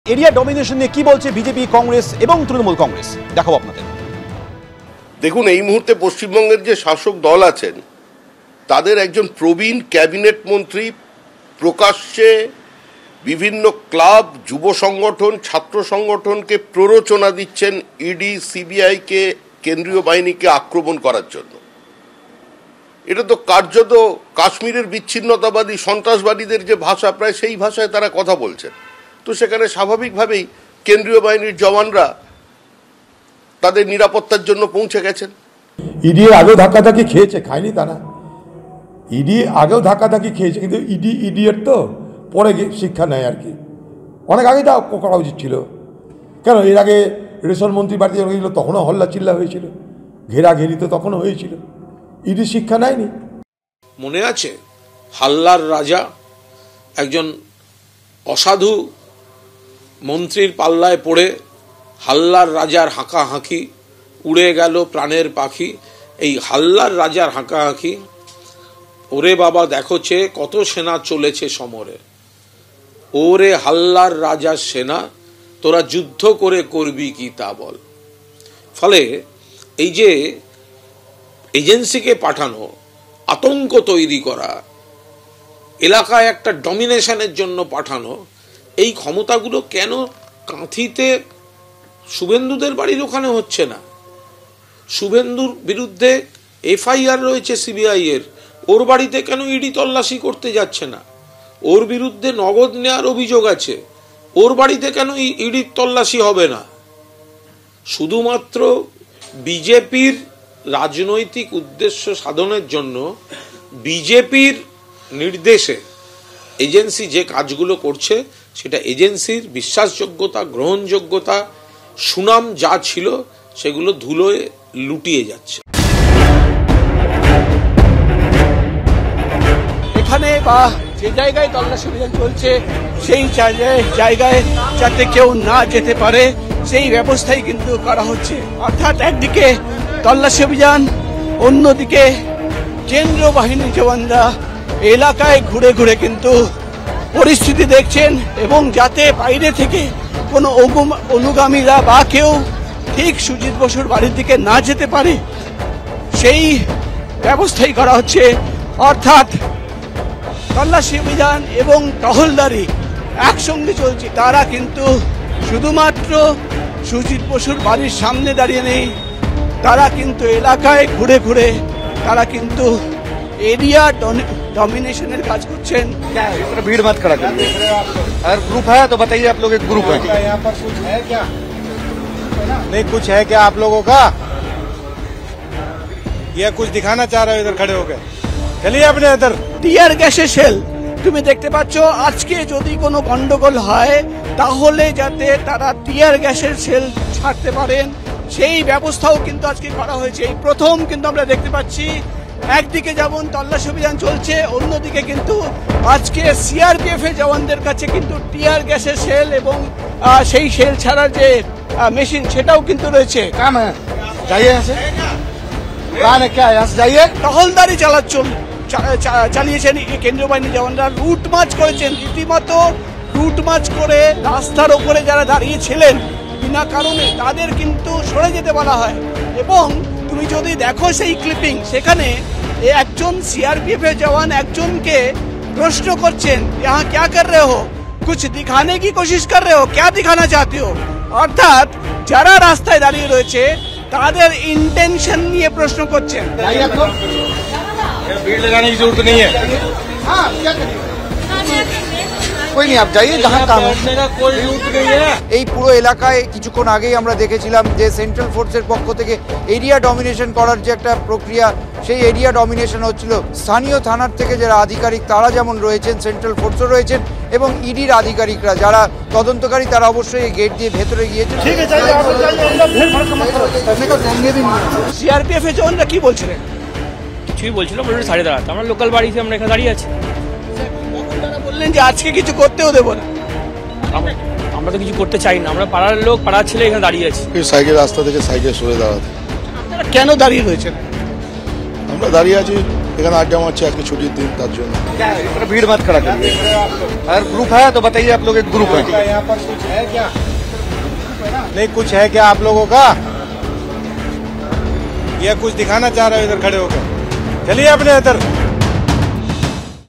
Area domination নিয়ে কি বলছে বিজেপি, কংগ্রেস এবং তৃণমূল কংগ্রেস দেখাবো আপনাদের। দেখুন, এই মুহূর্তে পশ্চিমবঙ্গের যে শাসক দল আছেন তাদের একজন প্রবীণ ক্যাবিনেট মন্ত্রী প্রকাশ্যে বিভিন্ন ক্লাব, যুব সংগঠন, ছাত্র সংগঠনকে প্ররোচনা দিচ্ছেন ইডি, সিবিআইকে, কেন্দ্রীয় বাহিনীকে আক্রমণ করার জন্য। এটা তো কার্যত কাশ্মীরের বিচ্ছিন্নতাবাদী সন্ত্রাসবাদীদের যে ভাষা, প্রায় সেই ভাষায় তারা কথা বলছেন। তো সেখানে স্বাভাবিকভাবেই কেন্দ্রীয় বাহিনীর জওয়ানরা তাদের নিরাপত্তার জন্য পৌঁছে গেছেন। ইডি আগেও ধাক্কাধাক্কি খেয়েছে, খায়নি তা না। ইডি আগেও ধাক্কাধাক্কি খেয়েছে, কিন্তু ইডিয়েট তো পরে শিক্ষা নেয় আর কি। অনেক আগে তা করা উচিত ছিল। কেন এর আগে রেশন মন্ত্রী বাড়িতে গেছিল, তখনও হল্লা চিল্লা হয়েছিল, ঘেরাঘেরি তো তখনও হয়েছিল। ইডি শিক্ষা নেয়নি। মনে আছে হাল্লার রাজা একজন অসাধু মন্ত্রীর পাল্লায় পড়ে হাল্লার রাজার হাঁকাহাঁকি, উড়ে গেল প্রাণের পাখি। এই হাল্লার রাজার হাঁকাহাঁকি, ওরে বাবা দেখোছে কত সেনা চলেছে সমরে, ওরে হাল্লার রাজার সেনা, তোরা যুদ্ধ করে করবি কি তা বল। ফলে এই যে এজেন্সিকে পাঠানো, আতঙ্ক তৈরি করা, এলাকায় একটা ডমিনেশনের জন্য পাঠানো, এই ক্ষমতাগুলো কেন কাঁথিতে শুভেন্দুদের বাড়ির ওখানে হচ্ছে না? শুভেন্দুর বিরুদ্ধে এফআইআর রয়েছে সিবিআই এর, ওর বাড়িতে কেন ইডি তল্লাশি করতে যাচ্ছে না? ওর বিরুদ্ধে নগদ নেওয়ার অভিযোগ আছে, ওর বাড়িতে কেন ইডির তল্লাশি হবে না? শুধুমাত্র বিজেপির রাজনৈতিক উদ্দেশ্য সাধনের জন্য বিজেপির নির্দেশে এজেন্সি যে কাজগুলো করছে, সেটা এজেন্সির বিশ্বাসযোগ্যতা, গ্রহণযোগ্যতা, সুনাম যা ছিল সেগুলো ধুলোয় লুটিয়ে যাচ্ছে। এখানে বা যে জায়গায় তল্লাশি অভিযান চলছে সেই জায়গায় যাতে কেউ না যেতে পারে সেই ব্যবস্থাই কিন্তু করা হচ্ছে। অর্থাৎ একদিকে তল্লাশি অভিযান, অন্যদিকে কেন্দ্রীয় বাহিনীর জওয়ানরা এলাকায় ঘুরে ঘুরে কিন্তু পরিস্থিতি দেখছেন, এবং যাতে বাইরে থেকে কোনো অনুগামীরা বা কেউ ঠিক সুজিত বসুর বাড়ির দিকে না যেতে পারে সেই ব্যবস্থাই করা হচ্ছে। অর্থাৎ তল্লাশি অভিযান এবং টহলদারি একসঙ্গে চলছে। তারা কিন্তু শুধুমাত্র সুজিত বসুর বাড়ির সামনে দাঁড়িয়ে নেই, তারা কিন্তু এলাকায় ঘুরে ঘুরে তারা কিন্তু एरिया डोमिनेशन काज करছেন। क्या है, इतना भीड़ मत खड़ा करिए। अगर ग्रुप है तो बताइए, आप लोग एक ग्रुप है। यहाँ पर कुछ है क्या? नहीं कुछ है क्या आप लोगों का? ये कुछ दिखाना चाह रहे हो इधर खड़े होकर? चलिए अपने इधर। টিয়ার গ্যাসের শেল তুমি দেখতে পাচ্ছ। আজকে যদি কোনো গন্ডগোল হয় তাহলে যাতে তারা টিয়ার গ্যাসের শেল ছাড়তে পারেন সেই ব্যবস্থাও কিন্তু আজকে করা হয়েছে। এই প্রথম কিন্তু আমরা দেখতে পাচ্ছি একদিকে যেমন তল্লাশি অভিযান চলছে, অন্যদিকে কিন্তু আজকে সিআরপিএফ এর জওয়ানদের কাছে কিন্তু টিয়ার গ্যাসের শেল এবং সেই শেল ছাড়ার যে মেশিন সেটাও কিন্তু রয়েছে। काम है, जाइए यहाँ से। कहाँ है, क्या है, यहाँ से जाइए। টহলদারি চালিয়েছেন কেন্দ্রীয় বাহিনীর জওয়ানরা, রুট মার্চ করেছেন, রীতিমতো রুট মার্চ করে রাস্তার ওপরে যারা দাঁড়িয়েছিলেন বিনা কারণে তাদের কিন্তু সরে যেতে বলা হয়। এবং তুমি যদি দেখো সেই ক্লিপিং, সেখানে একজন সিআরপিএফ এর জওয়ান একজনকে প্রশ্ন করছেন, यहाँ क्या कर रहे हो, कुछ दिखाने की कोशिश कर रहे हो, क्या दिखाना चाहते हो। অর্থাৎ যারা রাস্তায় দাঁড়িয়ে রয়েছে তাদের ইন্টেনশন নিয়ে প্রশ্ন করছেন। भीड़ लगाने की जरूरत नहीं है। हाँ क्या करिए, कोई नहीं, आप जाइए जहाँ काम है, कोई जरूरत नहीं है। এই পুরো এলাকায় কিছুক্ষণ আগেই আমরা দেখেছিলাম যে সেন্ট্রাল ফোর্সের পক্ষ থেকে এরিয়া ডমিনেশন করার যে একটা প্রক্রিয়া, সেই এরিয়া ডমিনেশন হচ্ছিল। স্থানীয় থানার থেকে যারা আধিকারিক তারা যেমন রয়েছেন, সেন্ট্রাল ফোর্সও রয়েছেন, এবং ইডির আধিকারিকরা যারা তদন্তকারী তারা অবশ্যই এই গেট দিয়ে ভেতরে গিয়েছেন। ঠিক আছে, সিআরপিএফ এর জওয়ানরা কি বলছিলেন? কিছুই বলছিল, বলছিল সাড়ে দাঁড়াতে। আমরা লোকাল বাড়িতে আমরা এখানে দাঁড়িয়ে আছি। তারা বললেন যে আজকে কিছু করতেও দেবো না। আমরা তো কিছু করতে চাই না, আমরা পাড়ার লোক, পাড়ার ছেলে এখানে দাঁড়িয়ে আছি। সাইকেল রাস্তা থেকে সাইকেল সরে দাঁড়াতে। আপনারা কেন দাঁড়িয়ে রয়েছেন? আমরা দাঁড়িয়ে আছি এখানে আড্ডা মারছে আজকে ছুটির দিন তার জন্য। क्या है? इतना भीड़ मत खड़ा करिए। अगर ग्रुप है तो बताइए, आप लोग एक ग्रुप है। यहाँ पर कुछ है क्या? नहीं कुछ है क्या आप लोगों का? या कुछ दिखाना चाह रहे हो इधर खड़े होकर? चलिए अपने इधर।